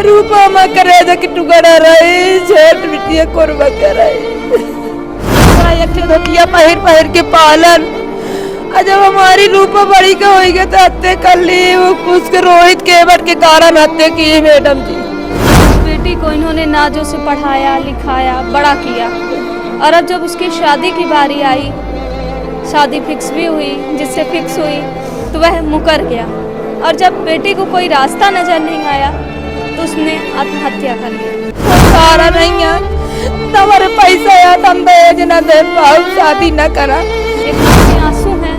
रूपा में करे जो कि टुकड़ा रही झेठ बिटिया कोरबा करे एक धोतिया पहिर पहिर के पालन। और जब हमारी रूपा बड़ी का हो गया तो हत्या कर ली उसके रोहित केवट के कारण हत्या की मैडम जी। बेटी को इन्होंने नाजों से पढ़ाया लिखाया बड़ा किया और अब जब उसकी शादी की बारी आई, शादी फिक्स भी हुई, जिससे फिक्स हुई तो वह मुकर गया और जब बेटी को कोई रास्ता नजर नहीं आया तो उसने आत्महत्या कर ली। सारा नहीं है हमारे पैसा या हम दहेज न दे पाओ शादी न करा। एक माँ के आंसू हैं,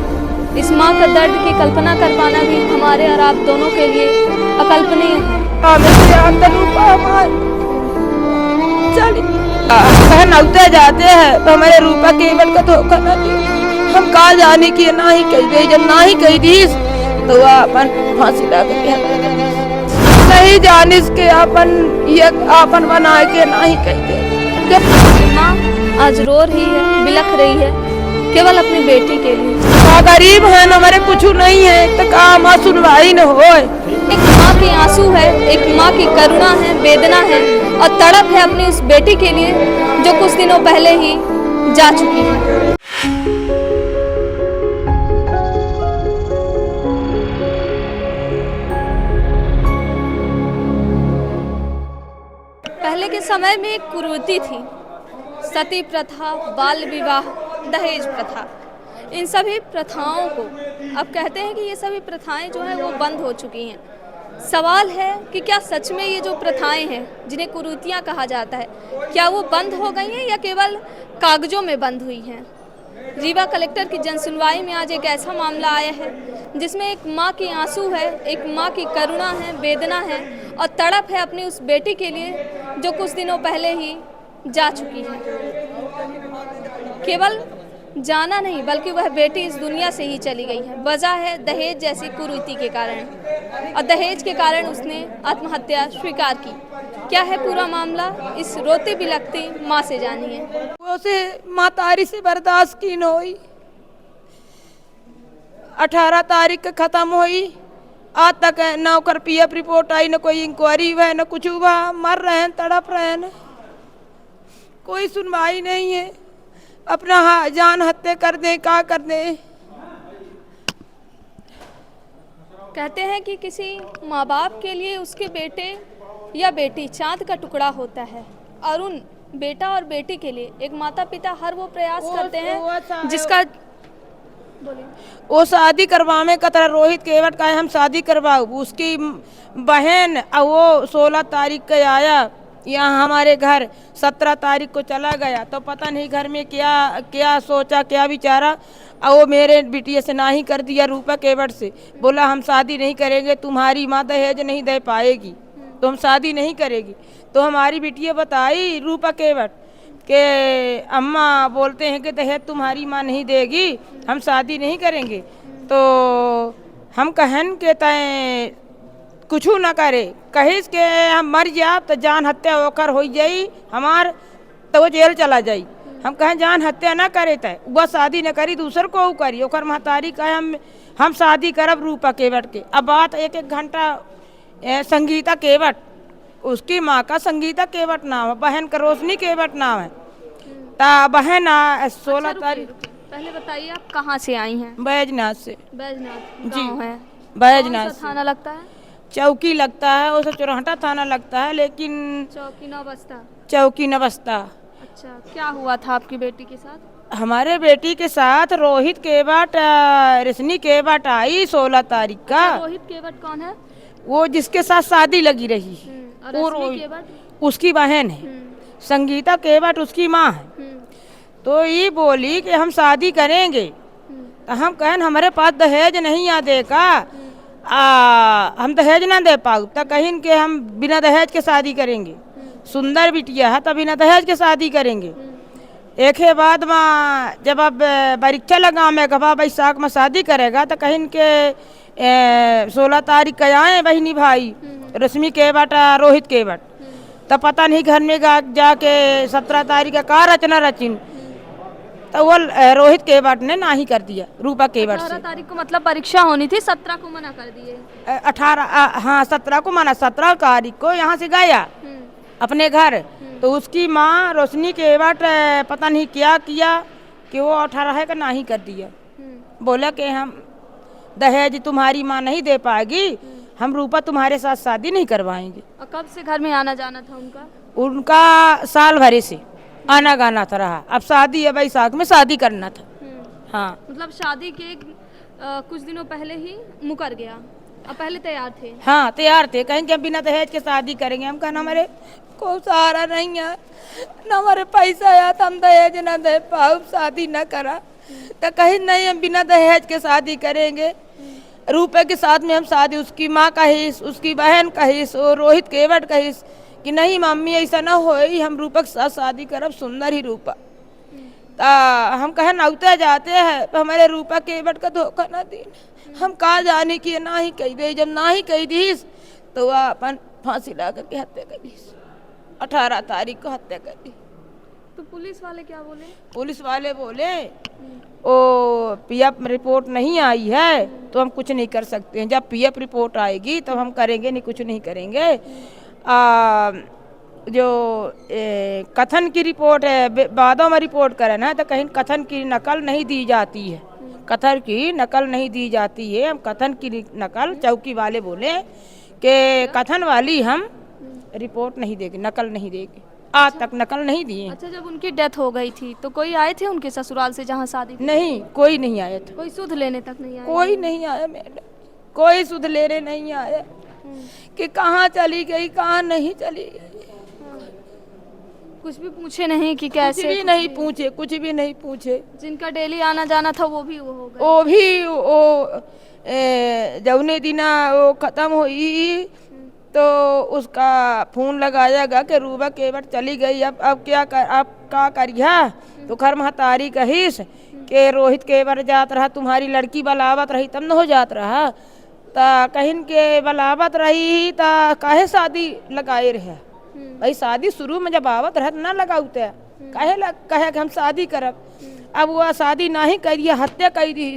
इस माँ का दर्द की कल्पना कर पाना भी हमारे और आप दोनों के लिए अकल्पनीय है। बहन उतर जाते हैं तो हमारे रूपा केवल का धोखा न दी। हम कहा जाने की ना ही कही दी, जब ना ही कही दी तो अपन फांसी लगा के नहीं जानिस के अपन ये अपन बना के ना ही कही दे। माँ आज रो रही है, बिलख रही है केवल अपनी बेटी के लिए। गरीब है हमारे कुछ नहीं है तो का माँ सुनवाई न हो। एक माँ की आंसू है, एक माँ की करुणा है, वेदना है और तड़प है अपनी उस बेटी के लिए जो कुछ दिनों पहले ही जा चुकी है। पहले के समय में एक कुरीति थी, सती प्रथा, बाल विवाह, दहेज प्रथा। इन सभी प्रथाओं को अब कहते हैं कि ये सभी प्रथाएं जो हैं वो बंद हो चुकी हैं। सवाल है कि क्या सच में ये जो प्रथाएं हैं जिन्हें कुरीतियां कहा जाता है, क्या वो बंद हो गई हैं या केवल कागजों में बंद हुई हैं? रीवा कलेक्टर की जनसुनवाई में आज एक ऐसा मामला आया है जिसमें एक माँ की आंसू है, एक माँ की करुणा है, वेदना है और तड़प है अपनी उस बेटी के लिए जो कुछ दिनों पहले ही जा चुकी है। केवल जाना नहीं बल्कि वह बेटी इस दुनिया से ही चली गई है। वजह है दहेज जैसी कुरीति के कारण और दहेज के कारण उसने आत्महत्या स्वीकार की। क्या है पूरा मामला, इस रोती बिलखती माँ से जानिए। वो से माँ तारी से बर्दाश्त की न हुई, 18 तारीख का खत्म हुई, आज तक न ओकर पीएफ रिपोर्ट आई, न कोई इंक्वायरी हुआ, न कुछ हुआ। मर रहे हैं, तड़प रहे हैं, कोई सुनवाई नहीं है। अपना जान हत्या कर दे, क्या कर दे। कहते हैं कि किसी माँ बाप के लिए उसके बेटे या बेटी चांद का टुकड़ा होता है और उन बेटा और बेटी के लिए एक माता पिता हर वो प्रयास करते हैं जिसका वो शादी करवाने का तरह रोहित केवट का हम शादी करवाऊ। उसकी बहन वो 16 तारीख को आया यहाँ हमारे घर, 17 तारीख को चला गया। तो पता नहीं घर में क्या क्या सोचा, क्या विचारा। और वो मेरे बिटिया से ना ही कर दिया रूपा केवट से। बोला हम शादी नहीं करेंगे, तुम्हारी माँ दहेज नहीं दे पाएगी तो हम शादी नहीं करेगी। तो हमारी बिटिया बताई रूपा केवट के अम्मा बोलते हैं कि दहेज तुम्हारी माँ नहीं देगी, हम शादी नहीं करेंगे। तो हम कहन के तय कुछ न करे, कहिस के हम मर जाब तो जान हत्या होकर हो जाई हमार, तो वो जेल चला जाई। हम कहें जान हत्या न करे तय वह शादी न करी, दूसर को करी। ओकर महतारी कहे हम शादी करब रूपा केवट के। अब बात 1-1 घंटा संगीता केवट, उसकी माँ का संगीता केवट नाम है, बहन का रोशनी केवट नाम है। ता बहन 16 तारीख। पहले बताइए आप कहाँ से आई हैं? बैजनाथ से। बैजनाथ जी है। बैजनाथ से। थाना लगता है? चौकी लगता है, उसे चौराहा थाना लगता है, लेकिन चौकी न बस्ता। चौकी न बस्ता। अच्छा, क्या हुआ था आपकी बेटी के साथ? हमारे बेटी के साथ रोहित केवट रश्मि केवट आई 16 तारीख का। रोहित केवट कौन है? वो जिसके साथ शादी लगी रही, और रश्मि केवट उसकी बहन है। संगीता केवट उसकी माँ है। तो ये बोली कि हम शादी करेंगे। तो हम कहें हमारे पास दहेज नहीं आ देगा, हम दहेज ना दे पाऊ। तो कहीं के हम बिना दहेज के शादी करेंगे, सुंदर बिटिया है तो बिना दहेज के शादी करेंगे। एक है बाद में जब अब परीक्षा लगा में कहा बैसाख में शादी करेगा, तो कहीं के 16 तारीख का आए बहनी भाई रश्मि केवट रोहित केवट। तो पता नहीं घर में जाके 17 तारीख का रचना रचिन तो वो रोहित केवट ने ना ही कर दिया रूपा केवट 18 से। तारीख को मतलब परीक्षा होनी थी, 17 को मना कर दिए। 18 हाँ 17 को माना, 17 तारीख को यहाँ से गया अपने घर, तो उसकी माँ रोशनी केवट पता नहीं क्या किया कि वो 18 का ना ही कर दिया। बोला कि हम दहेज तुम्हारी माँ नहीं दे पाएगी, हम रूपा तुम्हारे साथ शादी नहीं करवाएंगे। और कब से घर में आना जाना था उनका? उनका साल भरे से आना गाना था रहा। अब शादी है बैसाख में शादी करना था। हाँ मतलब शादी के कुछ दिनों पहले ही मुकर गया। अब पहले तैयार थे? हाँ तैयार थे, कहें कि हम बिना दहेज के शादी करेंगे। हम कहना हमारे को सहारा नहीं है, न हमारे पैसा आया तो हम दहेज न दे पाओ, शादी न करा। तो कहीं नहीं हम बिना दहेज के शादी करेंगे, रुपए के साथ में हम शादी। उसकी माँ कहिस, उसकी बहन कहिस, और रोहित केवट कहिस कि नहीं मम्मी ऐसा ना हो, हम रूपा के साथ शादी करब, सुंदर ही रूपा। हम कहे नौते जाते हैं तो हमारे रूपा केवट का धोखा ना दी। हम कहा जाने की ना ही कही दे, जब ना ही कही दीस तो वह अपन फांसी ला करके हत्या कर दी। 18 तारीख को हत्या कर दी। तो पुलिस वाले क्या बोले? पुलिस वाले बोले ओ पीएफ रिपोर्ट नहीं आई है तो हम कुछ नहीं कर सकते हैं, जब पीएफ रिपोर्ट आएगी तो हम करेंगे, नहीं कुछ नहीं करेंगे। जो कथन की रिपोर्ट है, बादों में रिपोर्ट करे ना, तो कहीं कथन की नकल नहीं दी जाती है, कथन की नकल नहीं दी जाती है। हम कथन की नकल, चौकी वाले बोले कि कथन वाली हम रिपोर्ट नहीं देगी, नकल नहीं देगी। आज तक नकल नहीं दिए। अच्छा, जब उनकी डेथ हो गई थी तो कोई आए थे उनके ससुराल से जहाँ शादी थी? नहीं, कोई नहीं आया था। कोई सुध लेने तक नहीं आया? कोई नहीं आया मैडम, कोई सुध लेने नहीं आया कि कहाँ चली गई, कहाँ नहीं चली गई। कुछ भी पूछे नहीं कि कैसे? कुछ भी नहीं पूछे, कुछ भी नहीं पूछे। जिनका डेली आना जाना था वो भी वो हो गए? वो भी वो जौने दिना वो खत्म हुई तो उसका फोन लगाएगा कि रूबा केवट चली गई, अब क्या करिया। तो घर महतारी कहिस कि रोहित केवट जात रहा, तुम्हारी लड़की बलावत रही तब न हो जात रहा। ता कहिन के बलावत रही ता काहे शादी लगाए रहे। भाई शादी शुरू में जब आवत रहे ना लगाउते, कहे कि हम शादी करब। अब वह शादी ना ही करिए, हत्या कर दी।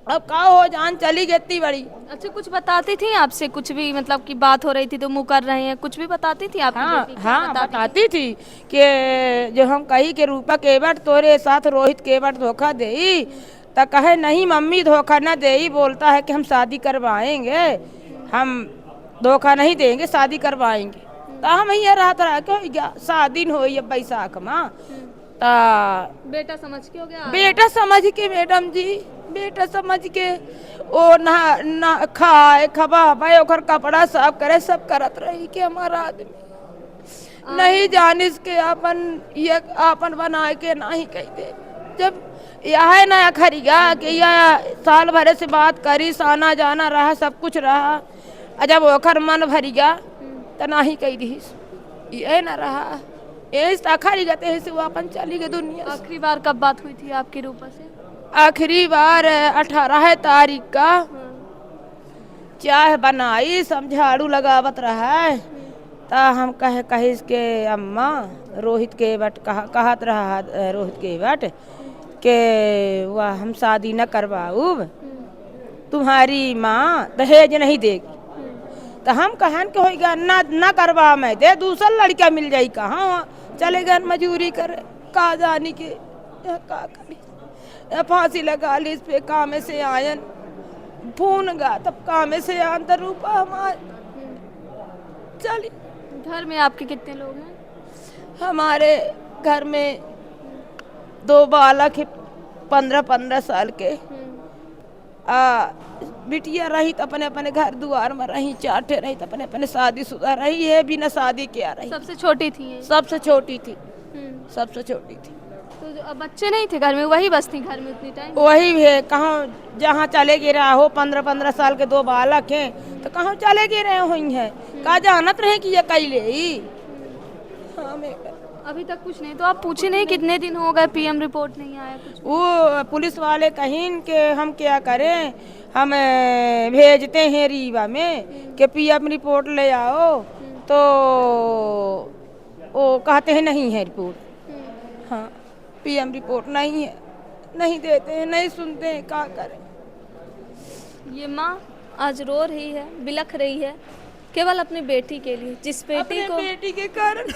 अब का हो जान चली गई इतनी बड़ी। अच्छा, कुछ बताती थी आपसे? कुछ भी मतलब की बात हो रही थी तो मुँह कर रहे हैं, कुछ भी बताती थी आपकी बेटी? हाँ बताती थी कि जो हम कही कि रूपा केवट तोरे साथ रोहित केवट धोखा दे, तो कहे नहीं मम्मी धोखा न दे, बोलता है कि हम शादी करवाएंगे, हम धोखा नहीं देंगे, शादी करवाएंगे। तो हम ये रहा क्यों शादी हो बैसाख माँ। बेटा समझ के हो गया? बेटा समझ के मैडम जी, बेटा समझ के ओ ना खाए खबा भाई ओकर कपड़ा साफ करे, सब करत रही कि हमारा आदमी नहीं जानिस के अपन ये अपन बना के ना ही कह दे। जब यह ना खरीगा कि यह साल भरे से बात करी, आना जाना रहा, सब कुछ रहा, जब ओकर मन भरिया तो ना ही कह दी। ये ना रहा, यही आखिरी गते से वो अपन चली गई दुनिया। आखिरी बार कब बात हुई थी आपकी रूपा से? आखिरी बार 18 तारीख का चाय बनाई, सब झाड़ू लगावत रहा है। ता हम कहिस के अम्मा रोहित केवट कहत रहा, रोहित केवट के वह हम शादी न करवाऊ, तुम्हारी माँ दहेज नहीं देगी। तो हम कहन के होगा ना करवा मैं दे, दूसरा लड़का मिल जाई, कहाँ चले गए मजूरी करे, का जानी के का करी। फांसी लगा ली इस पे, काम से आयन फोन गा तब काम से आन तो रूपा हमारे चली। घर में आपके कितने लोग हैं? हमारे घर में 2 बालक है 15-15 साल के। बिटिया रही तो अपने अपने घर द्वार में रही, चाटे रही तो अपने अपने शादीशुदा रही है, बिना शादी किया रही। सबसे छोटी थी? सबसे छोटी थी, सबसे छोटी थी। तो अब बच्चे नहीं थे घर में, वही बस थी घर में उतनी टाइम? वही है, कहाँ जहाँ चले गए रहा हो, 15-15 साल के 2 बालक हैं तो कहाँ चले गए रहे हुई हैं, का जानत रहे कि ये कैले ही। हाँ अभी तक कुछ नहीं? तो आप पूछे नहीं कितने दिन हो गए पीएम रिपोर्ट नहीं आया कुछ? वो पुलिस वाले कहीं के हम क्या करें, हम भेजते हैं रीवा में कि पीएम रिपोर्ट ले आओ, तो वो कहते हैं नहीं है रिपोर्ट। हाँ पीएम रिपोर्ट नहीं है, नहीं देते हैं, नहीं सुनते हैं, क्या करें। ये माँ आज रो रही है, बिलख रही है केवल अपनी बेटी के लिए, जिस बेटी अपने को बेटी के कारण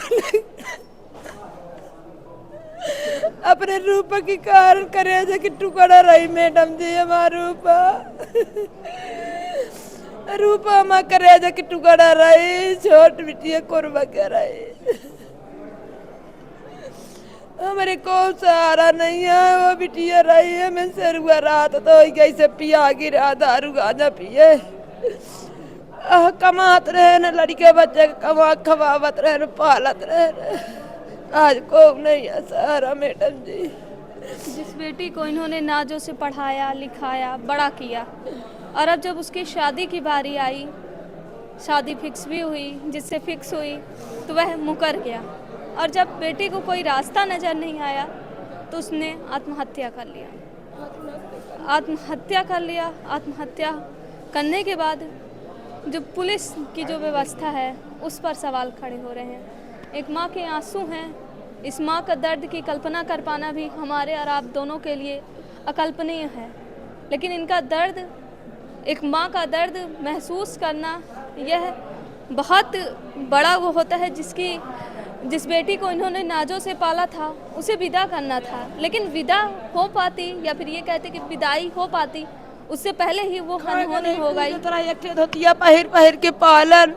अपने रूपा के कारण करेजा की टुकड़ा रही मैडम जी हमारा रूपा। रूपा माँ करेजा की टुकड़ा रही, छोट बिटिया कोरबा के रही। हमारे को सहारा नहीं है, वो बिटिया रही है। मैं सरुआ रात तो कैसे पिया गिरा दारू गांजा पिए कमात रहे न, लड़के बच्चे कमा खवावत रहे न, पालत रहे। आज को नहीं है सहारा मैडम जी। जिस बेटी को इन्होंने नाजों से पढ़ाया लिखाया बड़ा किया, और अब जब उसकी शादी की बारी आई, शादी फिक्स भी हुई, जिससे फिक्स हुई तो वह मुकर गया। और जब बेटी को कोई रास्ता नज़र नहीं आया तो उसने आत्महत्या कर लिया। आत्महत्या करने के बाद जो पुलिस की जो व्यवस्था है उस पर सवाल खड़े हो रहे हैं। एक माँ के आंसू हैं, इस माँ का दर्द की कल्पना कर पाना भी हमारे और आप दोनों के लिए अकल्पनीय है। लेकिन इनका दर्द, एक माँ का दर्द महसूस करना, यह बहुत बड़ा वो होता है जिस बेटी को इन्होंने नाजों से पाला था उसे विदा करना था। लेकिन विदा हो पाती, या फिर ये कहते कि विदाई हो पाती, उससे पहले ही वो अनहोनी हो गई। धोतिया पहिर पहिर के पालन,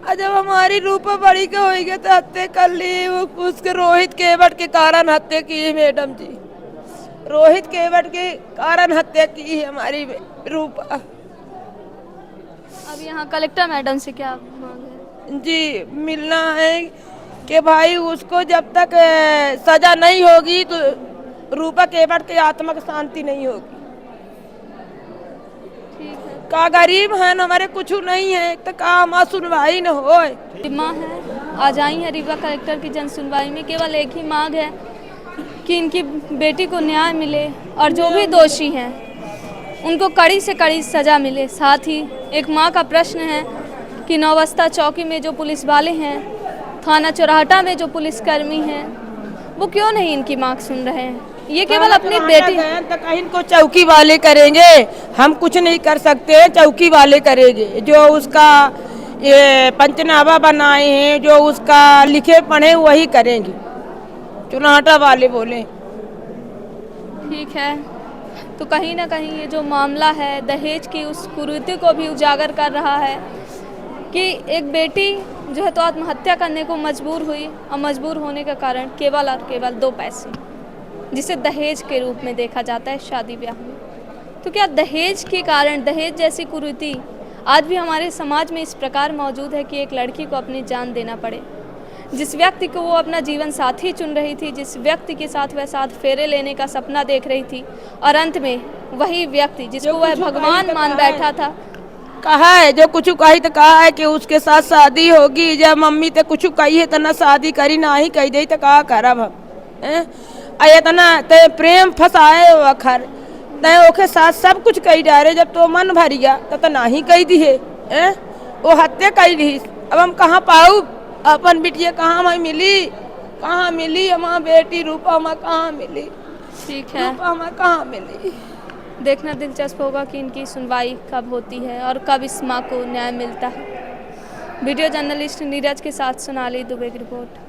और जब हमारी रूपा बड़ी के हो गई तो हत्या कर ली। वो उसके रोहित केवट के कारण हत्या की है मैडम जी, रोहित केवट के कारण हत्या की है हमारी रूपा। अब यहाँ कलेक्टर मैडम से क्या मांग है? जी मिलना है कि भाई उसको जब तक सजा नहीं होगी तो रूपा केवट की आत्मा की शांति नहीं होगी। ठीक है। का गरीब है न, हमारे कुछ नहीं है तो का हमारा सुनवाई न हो। माँ है, आज आई है रीवा कलेक्टर की जन सुनवाई में। केवल एक ही मांग है कि इनकी बेटी को न्याय मिले और जो भी दोषी हैं उनको कड़ी से कड़ी सज़ा मिले। साथ ही एक माँ का प्रश्न है कि नौबस्ता चौकी में जो पुलिस वाले हैं, थाना चौराहटा में जो पुलिसकर्मी हैं, वो क्यों नहीं इनकी मांग सुन रहे हैं? ये केवल अपनी बेटी तो कहीं को चौकी वाले करेंगे, हम कुछ नहीं कर सकते, चौकी वाले करेंगे। जो उसका ये पंचनामा बनाए हैं, जो उसका लिखे पढ़े वही करेंगे, चौराहटा वाले बोले। ठीक है, तो कहीं ना कहीं ये जो मामला है दहेज की उस कुरीति को भी उजागर कर रहा है कि एक बेटी जो है तो आत्महत्या करने को मजबूर हुई, और मजबूर होने का कारण केवल और केवल 2 पैसे, जिसे दहेज के रूप में देखा जाता है शादी ब्याह में। तो क्या दहेज के कारण, दहेज जैसी कुरीति आज भी हमारे समाज में इस प्रकार मौजूद है कि एक लड़की को अपनी जान देना पड़े? जिस व्यक्ति को वो अपना जीवन साथी चुन रही थी, जिस व्यक्ति के साथ वह साथ फेरे लेने का सपना देख रही थी, और अंत में वही व्यक्ति जिसको वह भगवान मान बैठा था, कहा है जो कुछ कही तो कहा है कि उसके साथ शादी होगी। जब मम्मी ते कुछ कही है तो ना शादी करी, ना ही कही दे तो कहा करब हम इतना ते प्रेम फंसाए वखर ते ओके साथ सब कुछ कही जा रहे। जब तो मन भर गया तो ना ही कही दी है, वो हत्या कही दी। अब हम कहाँ पाऊ अपन बिटिया, कहाँ हमें मिली, कहाँ मिली हमारी बेटी रूपा, हमें कहाँ मिली? ठीक है, रूपा हमें कहाँ मिली? देखना दिलचस्प होगा कि इनकी सुनवाई कब होती है और कब इस माँ को न्याय मिलता है। वीडियो जर्नलिस्ट नीरज के साथ सोनाली दुबे की रिपोर्ट।